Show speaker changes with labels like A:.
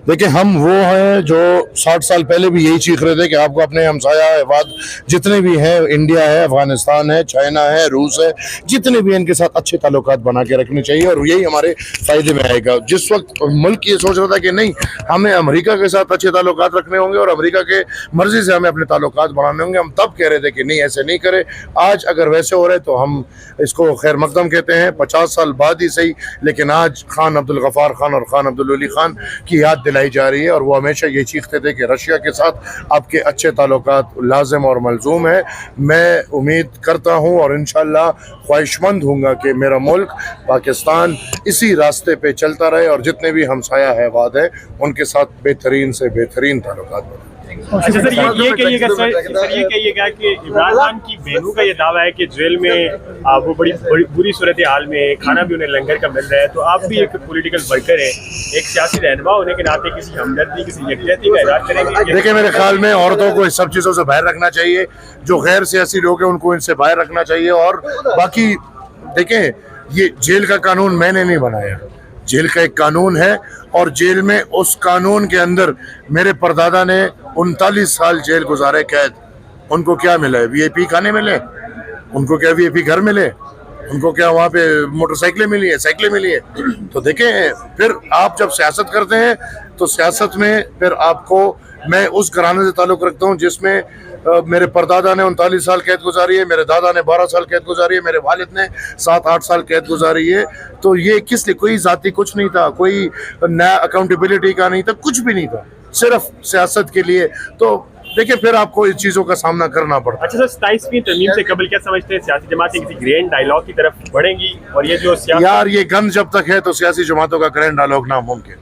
A: देखिए, हम वो हैं जो 60 साल पहले भी यही चीख रहे थे कि आपको अपने हमसाया अहवाद जितने भी हैं, इंडिया है, अफगानिस्तान है, चाइना है, रूस है, जितने भी हैं इनके साथ अच्छे ताल्लुकात बना के रखने चाहिए और यही हमारे फायदे में आएगा। जिस वक्त मुल्क ये सोच रहा था कि नहीं, हमें अमेरिका के साथ अच्छे ताल्लुकात रखने होंगे और अमेरिका के मर्जी से हमें अपने ताल्लुकात बढ़ाने होंगे, हम तब कह रहे थे कि नहीं, ऐसे नहीं करे। आज अगर वैसे हो रहे तो हम इसको खैर मकदम कहते हैं, 50 साल बाद ही सही, लेकिन आज खान अब्दुल गफ्फार खान और खान अब्दुल वली खान की याद दिलाई जा रही है और वो हमेशा ये चीखते थे कि रशिया के साथ आपके अच्छे ताल्लुकात लाजिम और मलजूम है। मैं उम्मीद करता हूँ और इंशाअल्लाह ख्वाहिशमंद हूँगा कि मेरा मुल्क पाकिस्तान इसी रास्ते पे चलता रहे और जितने भी हमसाया अहवाद है उनके साथ बेहतरीन से बेहतरीन ताल्लुकात बने।
B: अच्छा सर, ये कहिएगा कि इमरान खान की बहनों का ये दावा है कि जेल में वो बड़ी बुरी सूरत हाल में, खाना भी उन्हें लंगर का मिल रहा है, तो आप भी एक पॉलिटिकल वर्कर है, एक सियासी रहनुमा होने के नाते किसी हमदर्दी, किसी यकजहती का इरादा करेंगे?
A: देखिए, मेरे ख्याल में औरतों को इस सब चीज़ों से बाहर रखना चाहिए, जो गैर सियासी लोग हैं उनको इनसे बाहर रखना चाहिए। और बाकी देखें, ये जेल का कानून मैंने नहीं बनाया, जेल का एक कानून है और जेल में उस कानून के अंदर मेरे परदादा ने 39 साल जेल गुजारे कैद। उनको क्या मिला है? वीआईपी खाने मिले? उनको क्या वीआईपी घर मिले? उनको क्या वहाँ पे मोटरसाइकिलें मिली है, साइकिलें मिली है? तो देखें, फिर आप जब सियासत करते हैं तो सियासत में फिर आपको, मैं उस घराने से ताल्लुक़ रखता हूँ जिसमें मेरे परदादा ने 39 साल कैद गुजारी है, मेरे दादा ने 12 साल कैद गुजारी है, मेरे वालिद ने 7-8 साल कैद गुजारी है। तो ये किस लिए? कोई जाति कुछ नहीं था, कोई नया अकाउंटेबिलिटी का नहीं था, कुछ भी नहीं था, सिर्फ सियासत के लिए। तो देखिए, फिर आपको इस चीज़ों का सामना करना पड़ता है।
B: अच्छा सर, 27वीं तरमीम से कबल क्या समझते हैं सियासी जमातें किसी ग्रैंड डायलॉग की तरफ बढ़ेंगी? और ये जो
A: यार, ये गंद जब तक है तो सियासी जमातों का ग्रैंड डायलॉग नामुमकिन।